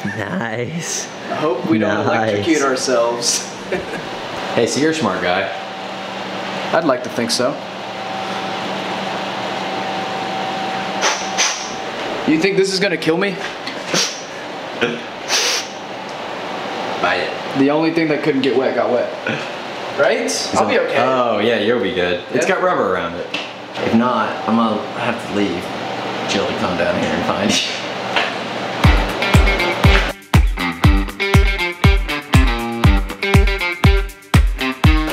Nice. I hope we don't electrocute ourselves. Hey, so you're a smart guy. I'd like to think so. You think this is gonna kill me? Bite it. The only thing that couldn't get wet got wet. Right? I'll be okay. Oh, yeah, you'll be good. Yeah? It's got rubber around it. If not, I'm gonna have to leave. Jill to come down here and find you.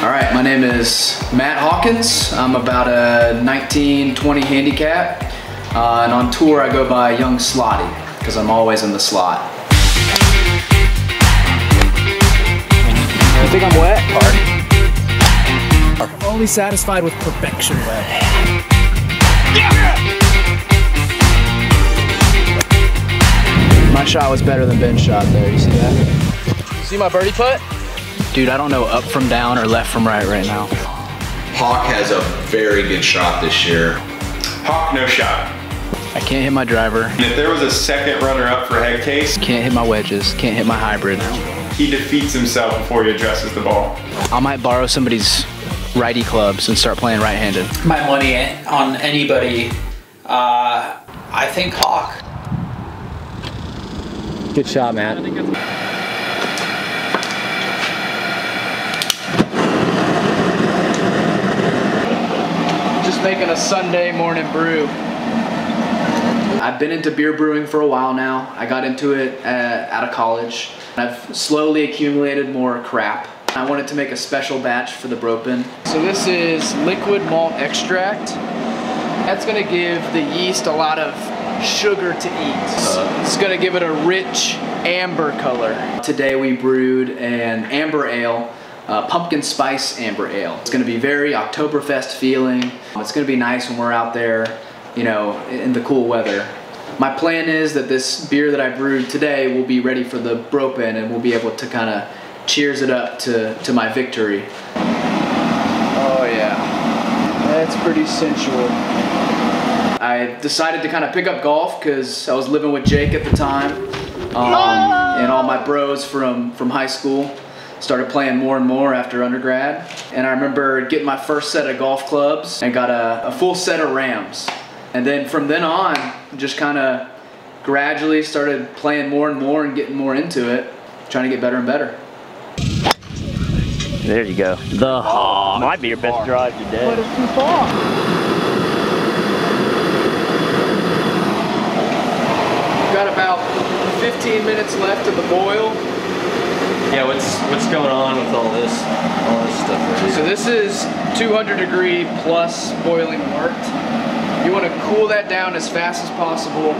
Alright, my name is Matt Hawkins. I'm about a 19-20 handicap. And on tour I go by Young Slotty, because I'm always in the slot. I think I'm wet? Hard. I'm only satisfied with perfection wet. My shot was better than Ben's shot there, you see that? You see my birdie putt? Dude, I don't know up from down or left from right now. Hawk has a very good shot this year. Hawk, no shot. I can't hit my driver. And if there was a second runner-up for head case, Can't hit my wedges, can't hit my hybrid. he defeats himself before he addresses the ball. I might borrow somebody's righty clubs and start playing right-handed. My money on anybody, I think Hawk. Good shot, Matt. Just making a Sunday morning brew. I've been into beer brewing for a while now. I got into it out of college. I've slowly accumulated more crap. I wanted to make a special batch for the BROPEN. So this is liquid malt extract. That's gonna give the yeast a lot of sugar to eat. It's gonna give it a rich amber color. Today we brewed an amber ale, pumpkin spice amber ale. It's gonna be very Oktoberfest feeling. It's gonna be nice when we're out there, you know, in the cool weather. My plan is that this beer that I brewed today will be ready for the BROPEN and we'll be able to kind of cheers it up to my victory. Oh yeah, that's pretty sensual. I decided to kind of pick up golf because I was living with Jake at the time, and all my bros from high school started playing more and more after undergrad. And I remember getting my first set of golf clubs and got a full set of Rams. And then from then on, just kind of gradually started playing more and more and getting more into it, trying to get better and better. There you go. The Hawk. Might be your best drive today. But it's too far. Got about 15 minutes left of the boil. Yeah, what's going on with all this stuff right here? So this is 200 degree plus boiling wort. You want to cool that down as fast as possible.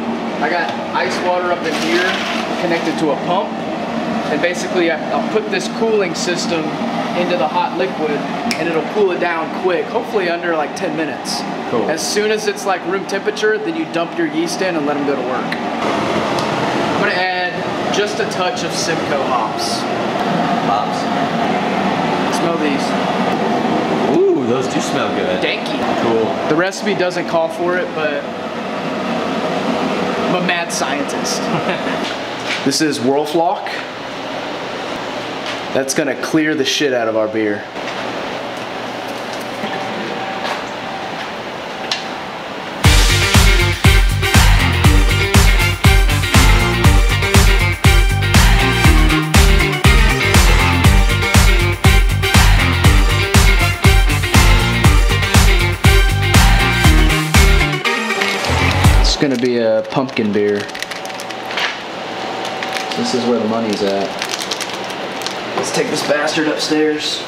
I got ice water up in here connected to a pump. And basically I'll put this cooling system into the hot liquid and it'll cool it down quick, hopefully under like 10 minutes. Cool. As soon as it's like room temperature, then you dump your yeast in and let them go to work. I'm gonna add just a touch of Simcoe hops. Hops. Smell these. Ooh, those do smell good. Danky. Cool. The recipe doesn't call for it, but I'm a mad scientist. This is Whirlflock. That's gonna clear the shit out of our beer. It's gonna be a pumpkin beer. This is where the money's at. Let's take this bastard upstairs.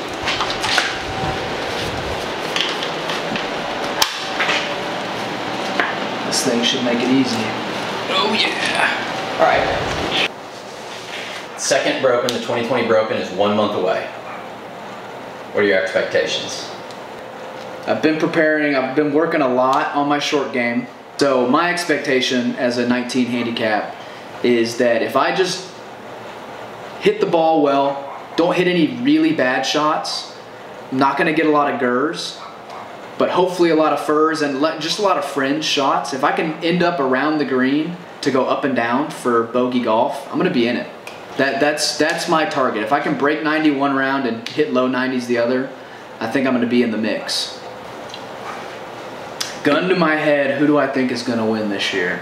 This thing should make it easy. Oh yeah! All right. Second BROPEN, the 2020 BROPEN is 1 month away. What are your expectations? I've been preparing, I've been working a lot on my short game. So my expectation as a 19 handicap is that if I just hit the ball well, don't hit any really bad shots, I'm not gonna get a lot of gers, but hopefully a lot of furs and just a lot of fringe shots. If I can end up around the green to go up and down for bogey golf, I'm gonna be in it. That's my target. If I can break 90 one round and hit low 90s the other, I think I'm gonna be in the mix. Gun to my head, who do I think is gonna win this year?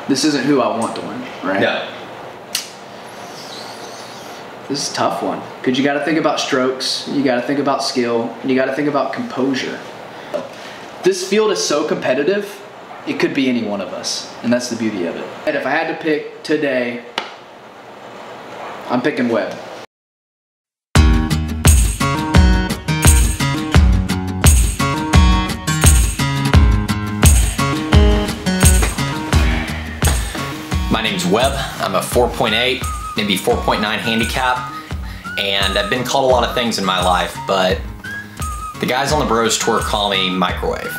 This isn't who I want to win, right? Yeah. This is a tough one, because you got to think about strokes, you got to think about skill, and you got to think about composure. This field is so competitive, it could be any one of us, and that's the beauty of it. And if I had to pick today, I'm picking Webb. My name's Webb. I'm a 4.8, maybe 4.9 handicap, and I've been called a lot of things in my life, but the guys on the Bros Tour call me Microwave.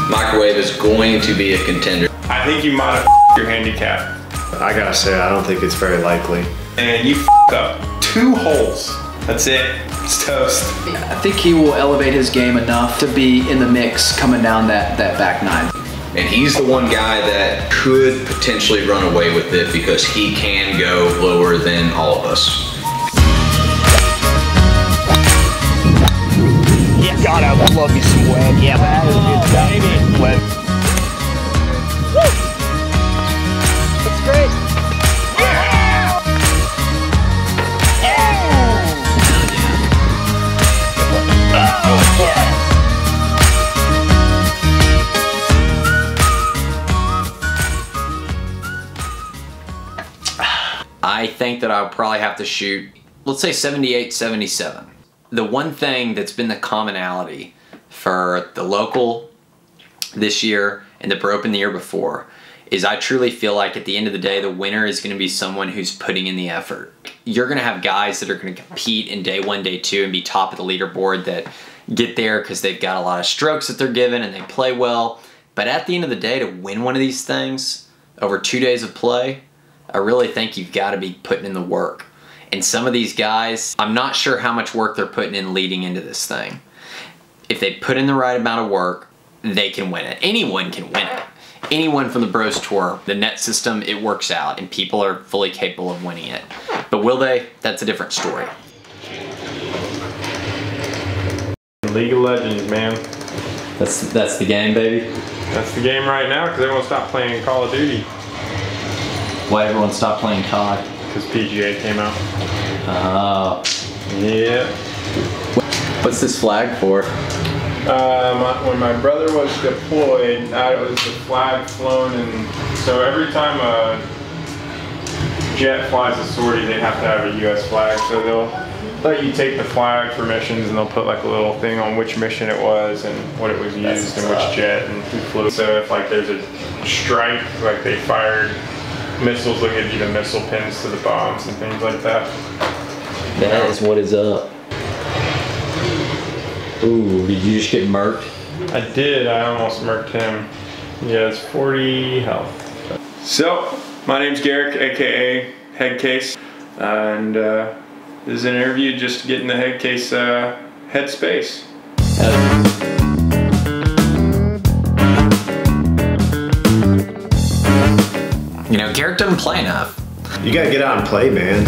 Microwave is going to be a contender. I think you might have your handicap. I gotta say, I don't think it's very likely. And you up 2 holes. That's it. It's toast. I think he will elevate his game enough to be in the mix coming down that back 9. And he's the one guy that could potentially run away with it because he can go lower than all of us. Yeah, God, I love me some Webb. Yeah, that is good stuff. Webb. Woo! That's great. Yeah! Oh, yeah. I think that I'll probably have to shoot, let's say 78, 77. The one thing that's been the commonality for the local this year and the BROPEN the year before is I truly feel like at the end of the day, the winner is gonna be someone who's putting in the effort. You're gonna have guys that are gonna compete in day 1, day 2 and be top of the leaderboard that get there because they've got a lot of strokes that they're given and they play well. But at the end of the day, to win one of these things over 2 days of play, I really think you've got to be putting in the work. And some of these guys, I'm not sure how much work they're putting in leading into this thing. If they put in the right amount of work, they can win it. Anyone can win it. Anyone from the Bros Tour, the net system, it works out and people are fully capable of winning it. But will they? That's a different story. League of Legends, man. That's the game, baby. That's the game right now because everyone stopped playing Call of Duty. Why everyone stopped playing COD? Because PGA came out. Oh. Yeah. What's this flag for? When my brother was deployed, it was the flag flown, and so every time a jet flies a sortie, they have to have a U.S. flag. So they'll let you take the flag for missions, and they'll put like a little thing on which mission it was and what it was used and which jet and who flew. So if like there's a strike, like they fired missiles, they'll give you the missile pins to the bombs and things like that. That is what is up. Ooh, did you just get murked? I did, I almost murked him. He has 40 health. So, my name's Garrick, aka Headcase, and this is an interview just to get in the Headcase headspace. You know, Garrick doesn't play enough. You gotta get out and play, man.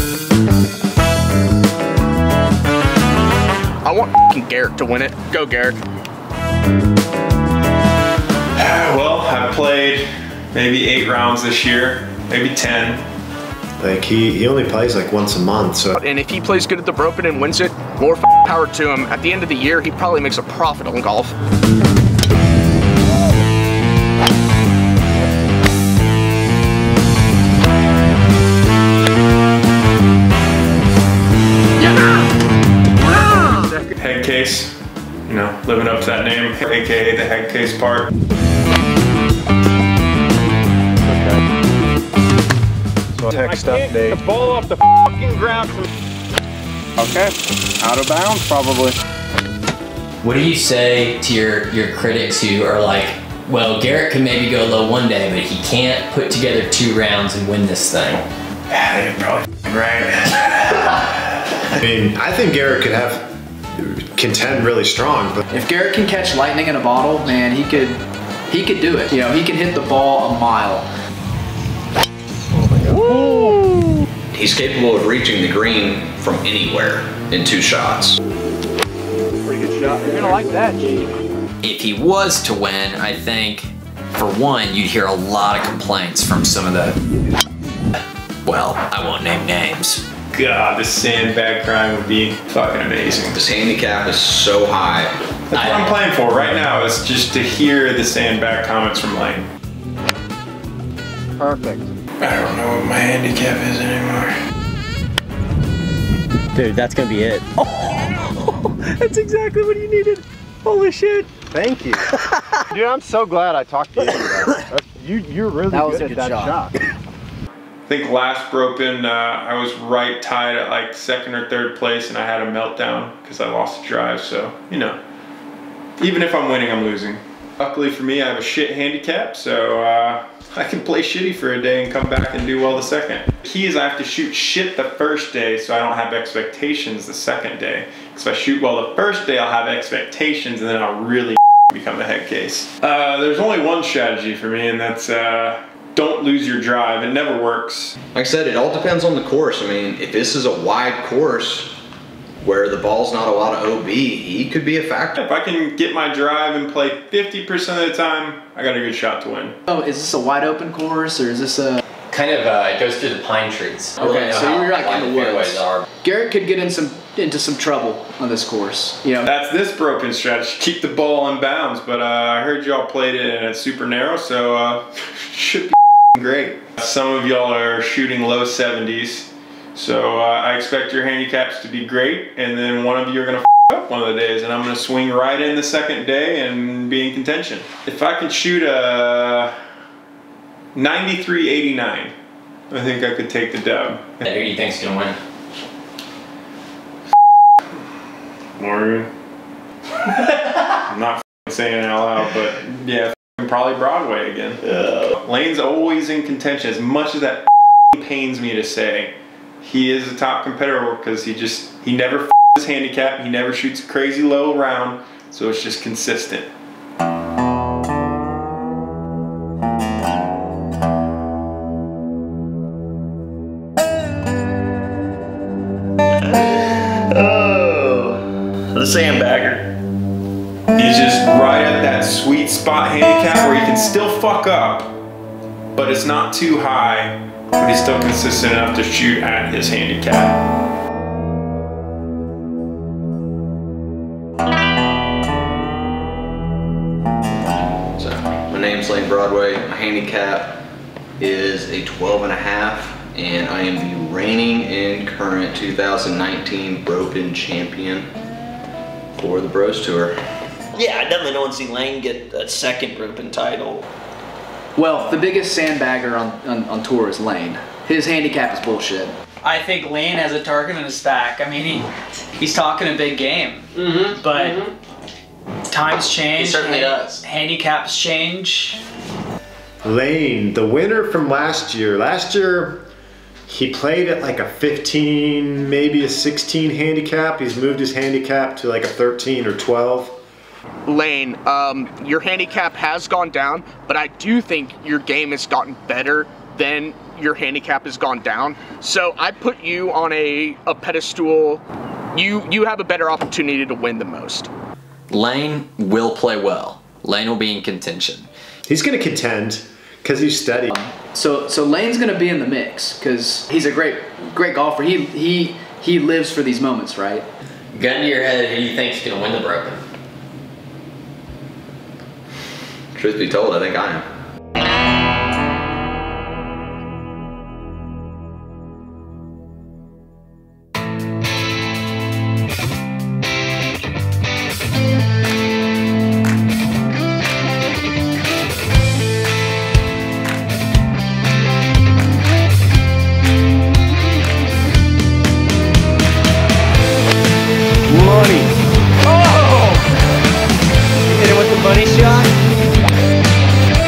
I want Garrick to win it. Go, Garrick. Well, I've played maybe 8 rounds this year, maybe 10. Like he only plays like once a month, so. And if he plays good at the BROPEN and wins it, more power to him. At the end of the year, he probably makes a profit on golf. Headcase, you know, living up to that name, aka the Headcase part. So text update. The ball off the fucking ground. Okay, out of bounds probably. What do you say to your critics who are like, well, Garrick can maybe go low one day, but he can't put together 2 rounds and win this thing? Yeah, you're probably right. I mean, I think Garrick could contend really strong, but If Garrick can catch lightning in a bottle, man, he could he could do it. You know, he can hit the ball a mile. He's capable of reaching the green from anywhere in 2 shots. Pretty good shot. You're gonna like that, G. If he was to win, I think, for one, you'd hear a lot of complaints from some of the, well, I won't name names. God, this sandbag grind would be fucking amazing. His handicap is so high. That's what I'm playing for right now, is just to hear the sandbag comments from Lane. Perfect. I don't know what my handicap is anymore. Dude, that's gonna be it. Oh, that's exactly what you needed. Holy shit. Thank you. Dude, I'm so glad I talked to you. You're really good at that shot. I think last Bropen, I was right tied at like 2nd or 3rd place, and I had a meltdown because I lost the drive. So, you know, even if I'm winning, I'm losing. Luckily for me, I have a shit handicap, so I can play shitty for a day and come back and do well the second. The key is I have to shoot shit the first day, so I don't have expectations the second day. Because if I shoot well the first day, I'll have expectations, and then I'll really become a head case. There's only one strategy for me, and that's don't lose your drive. It never works. Like I said, it all depends on the course. I mean, if this is a wide course where the ball's not a lot of OB, he could be a factor. If I can get my drive and play 50% of the time, I got a good shot to win. Oh, is this a wide open course, or is this a... Kind of, it goes through the pine trees. Okay, so you're like in the woods. Are. Garrett could get into some trouble on this course. You know, that's this Bropen strategy. Keep the ball in bounds. But I heard y'all played it and it's super narrow, so should be great. Some of y'all are shooting low 70s, so I expect your handicaps to be great. And then one of you are gonna up one of the days, and I'm gonna swing right in the second day and be in contention. If I can shoot a 93-89, I think I could take the dub. Who do you think's gonna win? Morgan. I'm not saying it out loud, but yeah, probably Broadway again. Lane's always in contention. As much as that pains me to say, he is a top competitor because he never his handicap. He never shoots a crazy low round, so it's just consistent. The sandbagger. He's just right at that sweet spot handicap where he can still fuck up, but it's not too high, but he's still consistent enough to shoot at his handicap. So, my name's Lane Broadway. My handicap is a 12.5, and I am the reigning and current 2019 BROPEN champion for the Bros Tour. Yeah, I definitely don't want to see Lane get a 2nd BROPEN title. well, the biggest sandbagger on tour is Lane. His handicap is bullshit. I think Lane has a target in his back. I mean, he's talking a big game, but times change. He certainly does. Handicaps change. Lane, the winner from last year. Last year, he played at like a 15, maybe a 16 handicap. He's moved his handicap to like a 13 or 12. Lane, your handicap has gone down, but I do think your game has gotten better than your handicap has gone down. So I put you on a pedestal. You have a better opportunity to win the most. Lane will play well. Lane will be in contention. He's going to contend because he's steady. So Lane's gonna be in the mix because he's a great golfer. He lives for these moments, right? Gun to your head, who do you think's gonna win the Bropen? Truth be told, I think I am.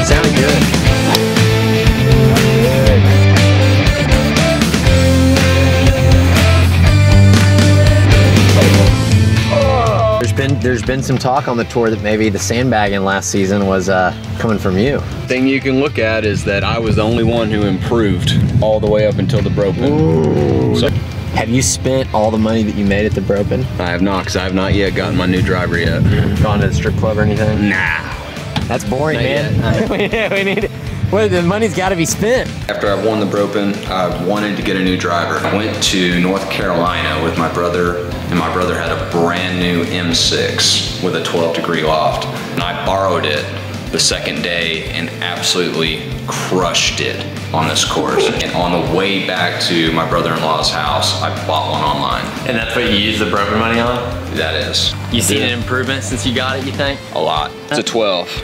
Sound been some talk on the tour that maybe the sandbagging last season was coming from you. Thing you can look at is that I was the only one who improved all the way up until the BROPEN. So, have you spent all the money that you made at the BROPEN? I have not, because I have not yet gotten my new driver yet. Gone to the strip club or anything? Nah. That's boring, man. we need it. Well, the money's got to be spent. After I won the BROPEN, I wanted to get a new driver. I went to North Carolina with my brother, and my brother had a brand new M6 with a 12-degree loft. And I borrowed it the second day and absolutely crushed it on this course. And on the way back to my brother-in-law's house, I bought one online. And that's what you use the BROPEN money on? That is. You seen an improvement since you got it, you think? A lot. It's a 12.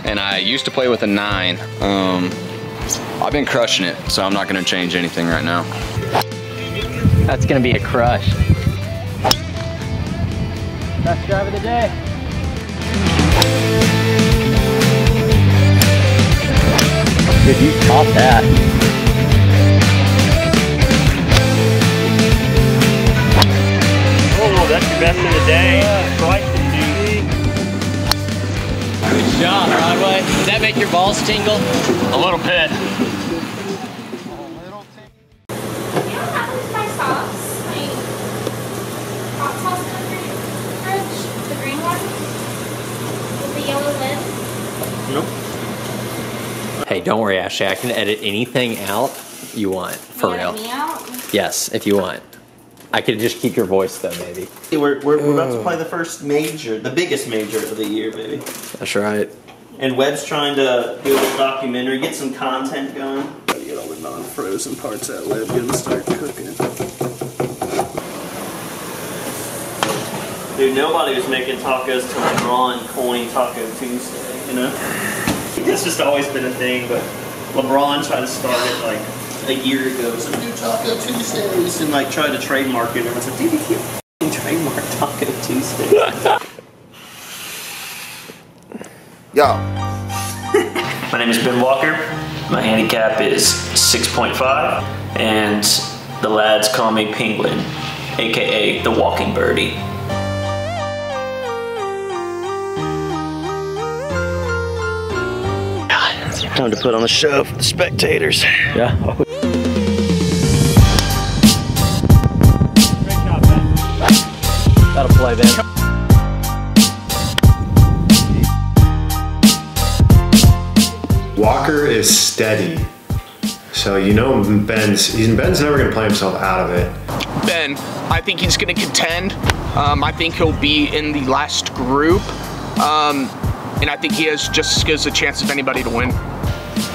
And I used to play with a 9. I've been crushing it, so I'm not gonna change anything right now. That's gonna be a crush. Best drive of the day. Dude, you caught that. Oh, that's your best of the day. Quite the dude. Good job, Broadway. Does that make your balls tingle? A little bit. Hey, don't worry, Ashley. I can edit anything out you want, for real. Me out? Yes, if you want. I could just keep your voice though, maybe. We're about to play the first major, the biggest major of the year, baby. That's right. And Webb's trying to do a documentary, get some content going. Gotta get all the non-frozen parts out, Webb. Get them to start cooking. Dude, nobody was making tacos till LeBron coined Taco Tuesday, you know? It's just always been a thing, but LeBron tried to start it like a year ago. So do Taco Tuesdays and like tried to trademark it. And everyone's like, dude, you can't trademark Taco Tuesday. Yo. My name is Ben Walker. My handicap is 6.5, and the lads call me Penguin, aka the Walking Birdie. Time to put on a show for the spectators. Yeah. That'll play then. Walker is steady. So you know Ben's never gonna play himself out of it. Ben, I think he's gonna contend. I think he'll be in the last group. And I think he has just as good a chance as anybody to win.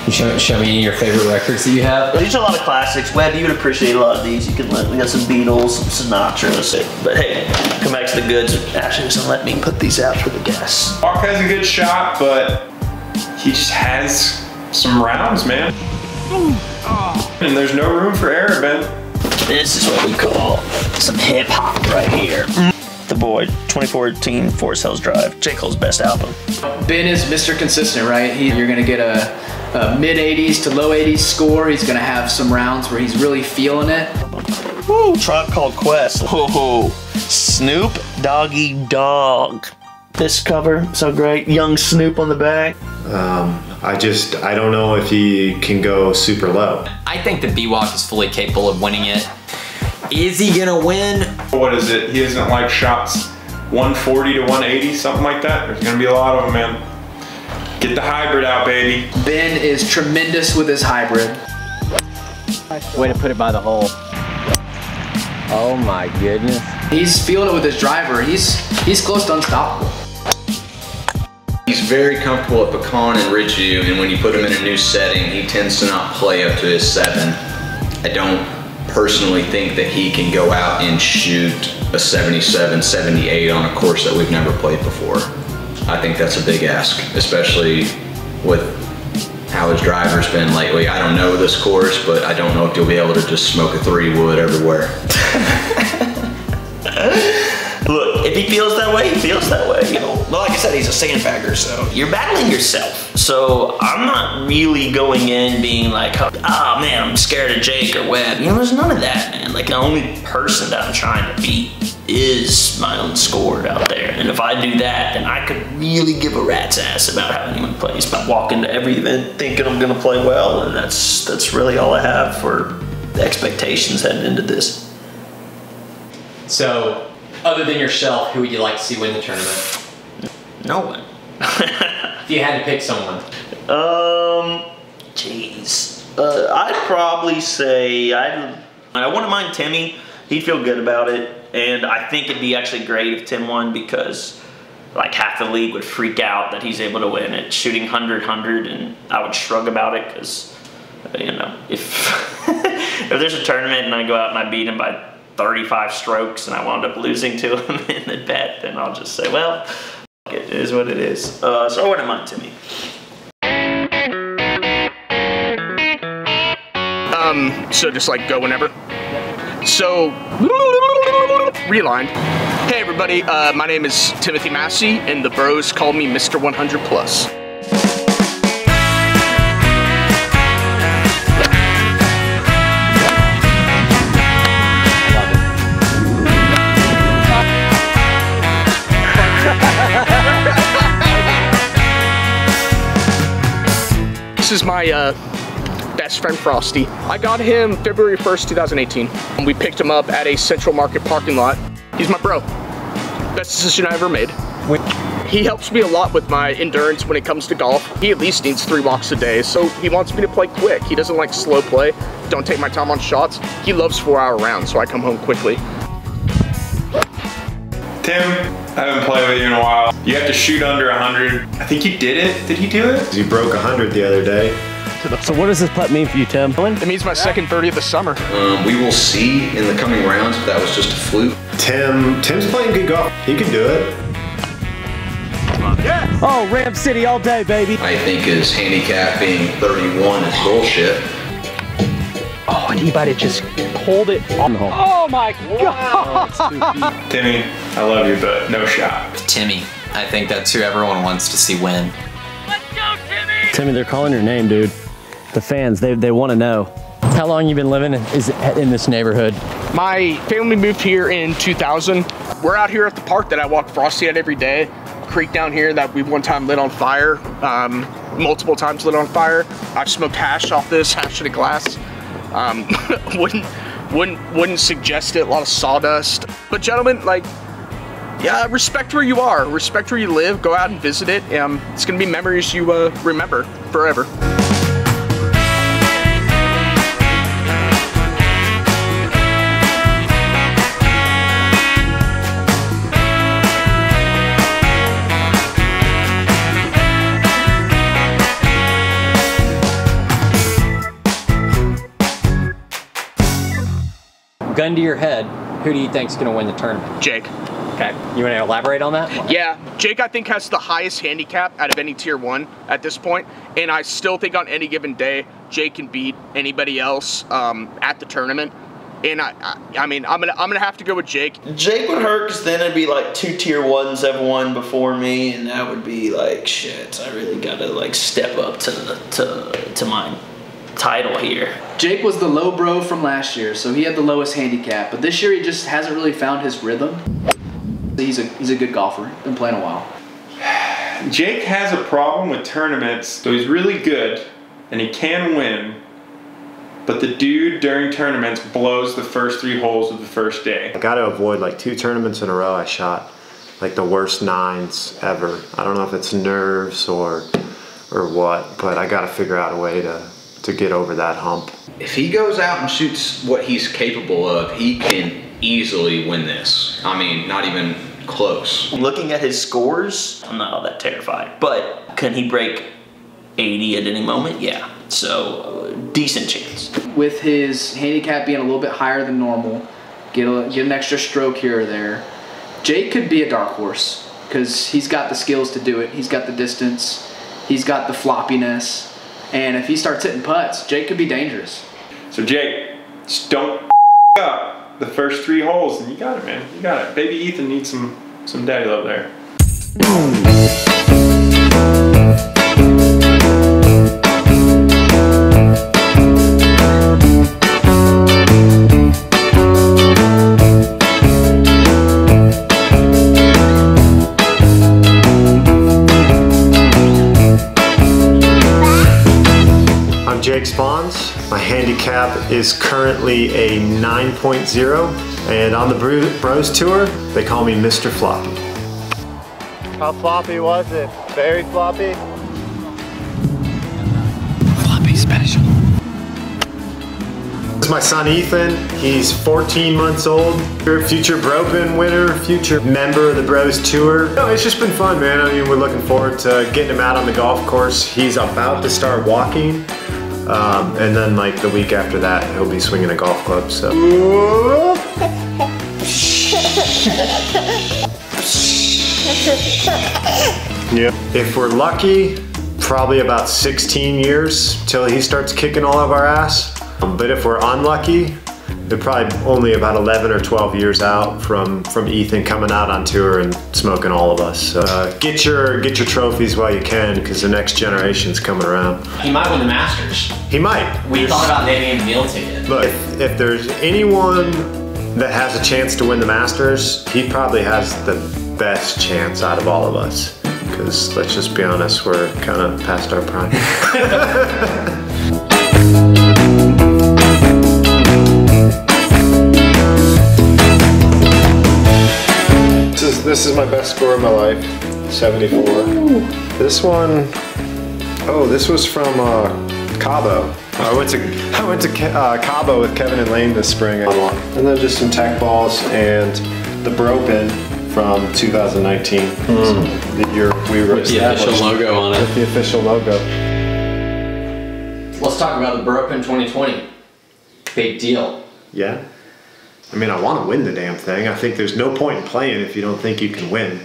Show me your favorite records that you have. These are a lot of classics. Webb, you would appreciate a lot of these. You can we got some Beatles, some Sinatra. But hey, come back to the goods. Ashley doesn't let me put these out for the guests. Walker has a good shot, but he just has some rounds, man. And there's no room for error, Ben. This is what we call some hip hop right here. The Boy, 2014 Forest Hills Drive, J. Cole's best album. Ben is Mr. Consistent, right? You're gonna get a mid-80s to low 80s score. He's gonna have some rounds where he's really feeling it. Woo, Tribe Called Quest. Whoa, Snoop Doggy Dogg. This cover, so great. Young Snoop on the back. I don't know if he can go super low. I think that B-Walk is fully capable of winning it. Is he gonna win? What is it? He isn't like shots 140 to 180, something like that. There's gonna be a lot of them, man. Get the hybrid out, baby. Ben is tremendous with his hybrid. Way to put it by the hole. Oh my goodness. He's feeling it with his driver. He's close to unstoppable. He's very comfortable at Pecan and Ridgeview, and when you put him in a new setting, he tends to not play up to his 7. I don't personally think that he can go out and shoot a 77, 78 on a course that we've never played before. I think that's a big ask, especially with how his driver's been lately. I don't know this course, but I don't know if you'll be able to just smoke a 3-wood everywhere. Look, if he feels that way, he feels that way, you know. But like I said, he's a sandbagger, so you're battling yourself. So I'm not really going in being like, oh man, I'm scared of Jake or Webb. You know, there's none of that, man. Like the only person that I'm trying to beat is my own score out there. And if I do that, then I could really give a rat's ass about how anyone plays. But walk into every event thinking I'm gonna play well, and that's really all I have for the expectations heading into this. So, other than yourself, who would you like to see win the tournament? No one. If you had to pick someone. Jeez. I'd probably say, I wouldn't mind Timmy. He'd feel good about it. And I think it'd be actually great if Tim won, because like half the league would freak out that he's able to win at shooting 100, and I would shrug about it, because, you know, if, if there's a tournament and I go out and I beat him by 35 strokes and I wound up losing to him in the bet, then I'll just say, well, it is what it is. So I wouldn't mind Timmy. So just like go whenever. So, rewind. Hey everybody, my name is Timothy Massey, and the bros call me Mr. 100 Plus. This is my best friend Frosty. I got him February 1st, 2018. We picked him up at a Central Market parking lot. He's my bro. Best decision I ever made. He helps me a lot with my endurance when it comes to golf. He at least needs 3 walks a day, so he wants me to play quick. He doesn't like slow play. Don't take my time on shots. He loves 4-hour rounds, so I come home quickly. Tim, I haven't played with you in a while. You have to shoot under 100. I think you did it. Did he do it? He broke 100 the other day. So what does this putt mean for you, Tim? It means my second birdie of the summer. We will see in the coming rounds if that was just a fluke. Tim's playing good golf. He can do it. Yes. Oh, Ram City all day, baby. I think his handicap being 31 is bullshit. Oh, and he might have just pulled it on the hole. Oh my God. Timmy, I love you, but no shot. Timmy. I think that's who everyone wants to see win. Let's go, Timmy! Timmy, they're calling your name, dude. The fans, they want to know. How long you been living in this neighborhood? My family moved here in 2000. We're out here at the park that I walk Frosty at every day. Creek down here that we one time lit on fire. Multiple times lit on fire. I've smoked hash off this, hash in a glass. Wouldn't suggest it, a lot of sawdust. But gentlemen, like, yeah, respect where you are, respect where you live, go out and visit it. It's gonna be memories you remember forever. Gun to your head, who do you think's gonna win the tournament? Jake. Okay, you wanna elaborate on that? Yeah, Jake I think has the highest handicap out of any tier 1 at this point, and I still think on any given day, Jake can beat anybody else at the tournament. And I mean, I'm gonna have to go with Jake. Jake would hurt, because then it'd be like 2 tier 1s have won before me, and that would be like, shit, I really gotta like step up to my title here. Jake was the low bro from last year, so he had the lowest handicap, but this year he just hasn't really found his rhythm. He's a good golfer, been playing a while. Jake has a problem with tournaments, so he's really good and he can win, but the dude during tournaments blows the first 3 holes of the first day. I gotta avoid like 2 tournaments in a row I shot like the worst 9s ever. I don't know if it's nerves or what, but I gotta figure out a way to get over that hump. If he goes out and shoots what he's capable of, he can easily win this. I mean, not even close. Looking at his scores, I'm not all that terrified, but can he break 80 at any moment? Yeah, so decent chance. With his handicap being a little bit higher than normal, get an extra stroke here or there, Jake could be a dark horse, because he's got the skills to do it. He's got the distance, he's got the floppiness, and if he starts hitting putts, Jake could be dangerous. So Jake, just don't up the first 3 holes, and you got it, man. You got it. Baby Ethan needs some daddy love there. responds. My handicap is currently a 9.0, and on the Bros Tour, they call me Mr. Floppy. How floppy was it? Very floppy? Floppy special. This is my son Ethan. He's 14 months old. Future BROPEN winner, future member of the Bros Tour. No, it's just been fun, man. I mean, we're looking forward to getting him out on the golf course. He's about to start walking. And then like the week after that, he'll be swinging a golf club, so. Yeah. If we're lucky, probably about 16 years till he starts kicking all of our ass. But if we're unlucky, they're probably only about 11 or 12 years out from Ethan coming out on tour and smoking all of us. So, get your trophies while you can, because the next generation's coming around. He might win the Masters. He might. We thought about naming him a meal ticket. Look, if there's anyone that has a chance to win the Masters, he probably has the best chance out of all of us. Because let's just be honest, we're kind of past our prime. This is my best score of my life, 74. Ooh. This one, oh, this was from Cabo. I went to Cabo with Kevin and Lane this spring. And then just some tech balls and the BROPEN from 2019. The year we were with the official logo on it. With the official logo. Let's talk about the BROPEN 2020. Big deal. Yeah. I mean, I want to win the damn thing. I think there's no point in playing if you don't think you can win.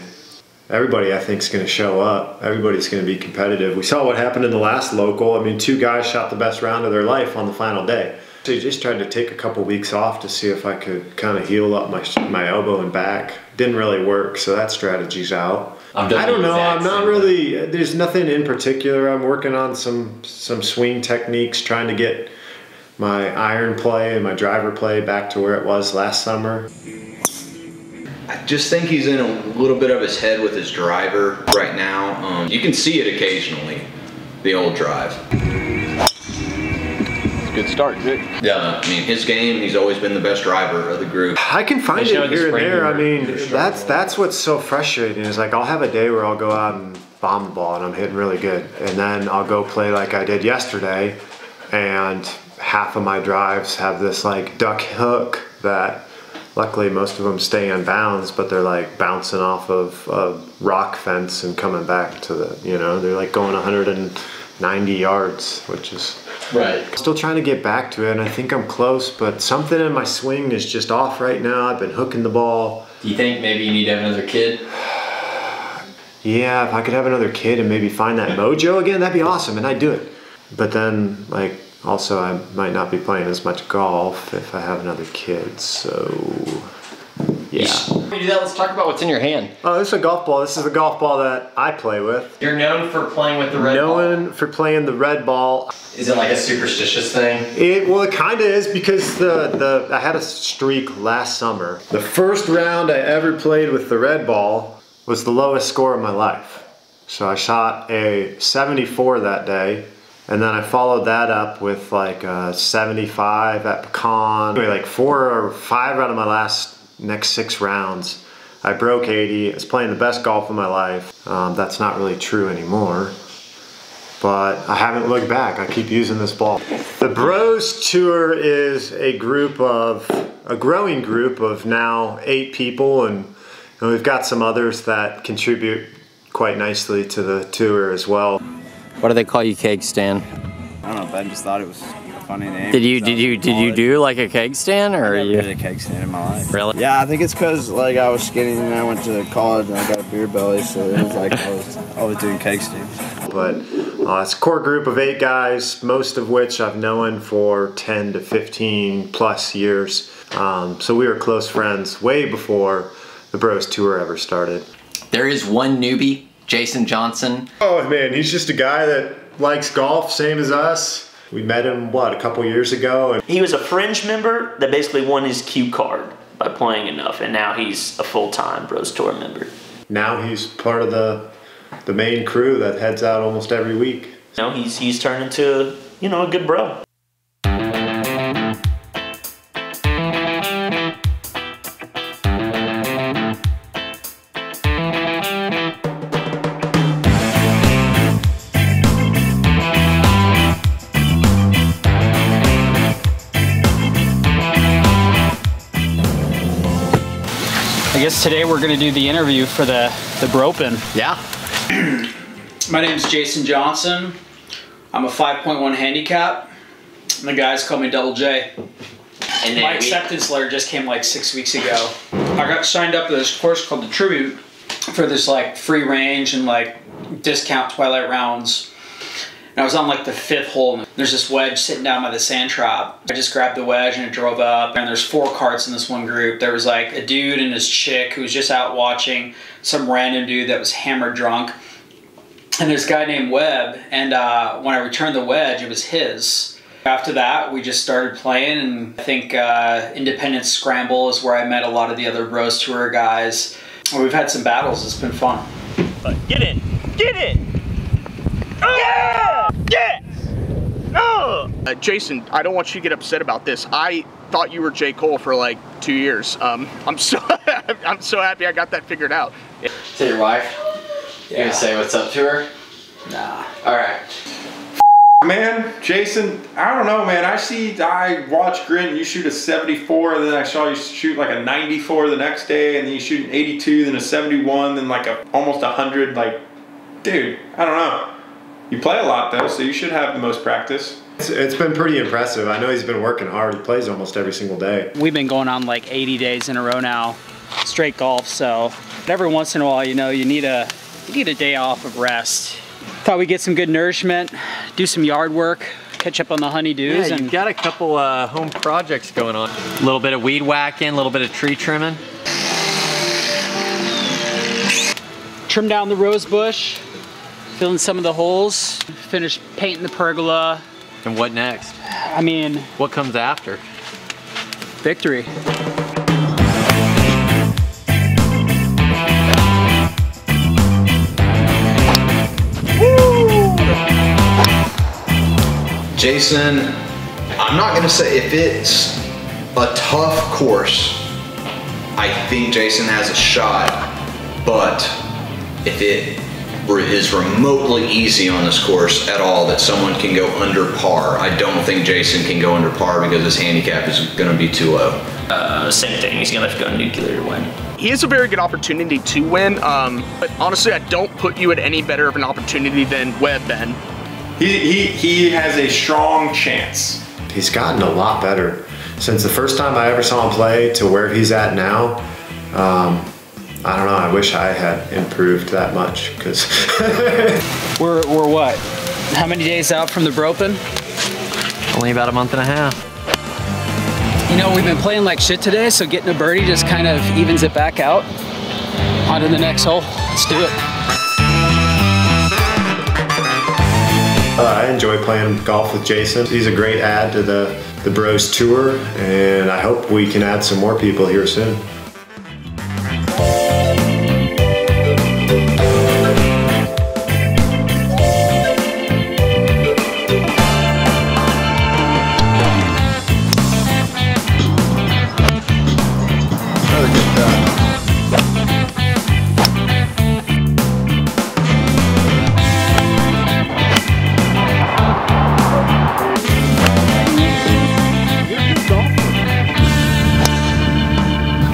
Everybody, I think, is going to show up. Everybody's going to be competitive. We saw what happened in the last local. I mean, 2 guys shot the best round of their life on the final day. So I just tried to take a couple weeks off to see if I could kind of heal up my elbow and back. Didn't really work, so that strategy's out. I don't know. I'm not really. There's nothing in particular. I'm working on some swing techniques, trying to get my iron play and my driver play back to where it was last summer. I just think he's in a little bit of his head with his driver right now. You can see it occasionally, the old drive. It's a good start, Jake. Yeah, I mean, his game, he's always been the best driver of the group. I can find it here and there. I mean, that's what's so frustrating is like I'll have a day where I'll go out and bomb the ball and I'm hitting really good. And then I'll go play like I did yesterday and half of my drives have this like duck hook that luckily most of them stay in bounds, but they're like bouncing off of a rock fence and coming back to the, you know, they're like going 190 yards, which is right. Still trying to get back to it, and I think I'm close, but something in my swing is just off right now. I've been hooking the ball. Do you think maybe you need to have another kid? Yeah, if I could have another kid and maybe find that mojo again, that'd be awesome, and I'd do it. But then, like, also, I might not be playing as much golf if I have another kid, so yeah. Before we do that, let's talk about what's in your hand. Oh, this is a golf ball. This is the golf ball that I play with. You're known for playing with the red ball. Known for playing the red ball. Is it like a superstitious thing? Well, it kind of is because I had a streak last summer. The first round I ever played with the red ball was the lowest score of my life. So I shot a 74 that day. And then I followed that up with like a 75 at Pecan. Anyway, like 4 or 5 out of my next 6 rounds, I broke 80. I was playing the best golf of my life. That's not really true anymore, but I haven't looked back. I keep using this ball. The Bros Tour is a growing group of now 8 people, and we've got some others that contribute quite nicely to the tour as well. What do they call you, Keg Stan? I don't know, Ben just thought it was a funny name. Did you do like a keg stand, or I never did a keg stand in my life. Really? Yeah, I think it's because like I was skinny and I went to college and I got a beer belly, so it was like I was doing keg stands. But it's a core group of 8 guys, most of which I've known for 10 to 15 plus years. So we were close friends way before the Bros Tour ever started. There is one newbie, Jason Johnson. Oh man, he's just a guy that likes golf, same as us. We met him, what, a couple years ago? He was a fringe member that basically won his cue card by playing enough, and now he's a full-time Bros Tour member. Now he's part of the main crew that heads out almost every week. You know, he's turned into, you know, a good bro. guess today we're gonna do the interview for the BROPEN. Yeah. My name's Jason Johnson. I'm a 5.1 handicap. And the guys call me Double J. And my acceptance letter just came like 6 weeks ago. I got signed up for this course called the Tribute for this like free range and like discount twilight rounds. And I was on like the 5th hole, and there's this wedge sitting down by the sand trap. I just grabbed the wedge and it drove up, and there's 4 carts in this one group. There was like a dude and his chick who was just out watching, some random dude that was hammered drunk. And there's a guy named Webb, and when I returned the wedge, it was his. After that, we just started playing, and I think Independence Scramble is where I met a lot of the other Bros Tour guys. We've had some battles, it's been fun. Get in! Get in! Oh. Yeah! Yes! Oh! Jason, I don't want you to get upset about this. I thought you were J. Cole for like 2 years. I'm so happy I got that figured out. To your wife? You gonna say what's up to her? Nah. All right. Man, Jason, I don't know, man. I watch Grint, you shoot a 74, and then I saw you shoot like a 94 the next day, and then you shoot an 82, then a 71, then like almost 100. Like, dude, I don't know. You play a lot though, so you should have the most practice. It's been pretty impressive. I know he's been working hard. He plays almost every single day. We've been going on like 80 days in a row now, straight golf. So every once in a while, you know, you need a day off of rest. Thought we'd get some good nourishment, do some yard work, catch up on the honeydews. Yeah, you've got a couple home projects going on. A little bit of weed whacking, a little bit of tree trimming. Trim down the rose bush, fill in some of the holes, finish painting the pergola. And what next? I mean, what comes after? Victory. Jason, I'm not gonna say if it's a tough course, I think Jason has a shot, but if it is remotely easy on this course at all that someone can go under par, I don't think Jason can go under par because his handicap is gonna be too low. Same thing, he's gonna have to go nuclear to win. He has a very good opportunity to win, but honestly, I don't put you at any better of an opportunity than Webb, Ben. He has a strong chance. He's gotten a lot better. Since the first time I ever saw him play to where he's at now, I don't know, I wish I had improved that much, because... We're what? How many days out from the BROPEN? Only about a month and a half. You know, we've been playing like shit today, so getting a birdie just kind of evens it back out. On to the next hole. Let's do it. I enjoy playing golf with Jason. He's a great add to the Bros Tour, and I hope we can add some more people here soon.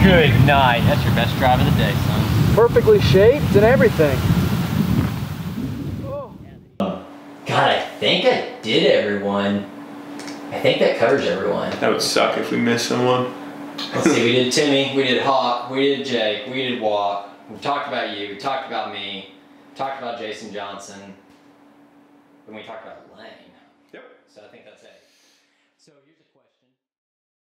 Good night. That's your best drive of the day, son. Perfectly shaped and everything. God, I think I did everyone. I think that covers everyone. That would suck if we missed someone. Let's see, we did Timmy, we did Hawk, we did Jake, we did Walk. We talked about you, we talked about me, we talked about Jason Johnson, and we talked about Lane. Yep. So I think that's it.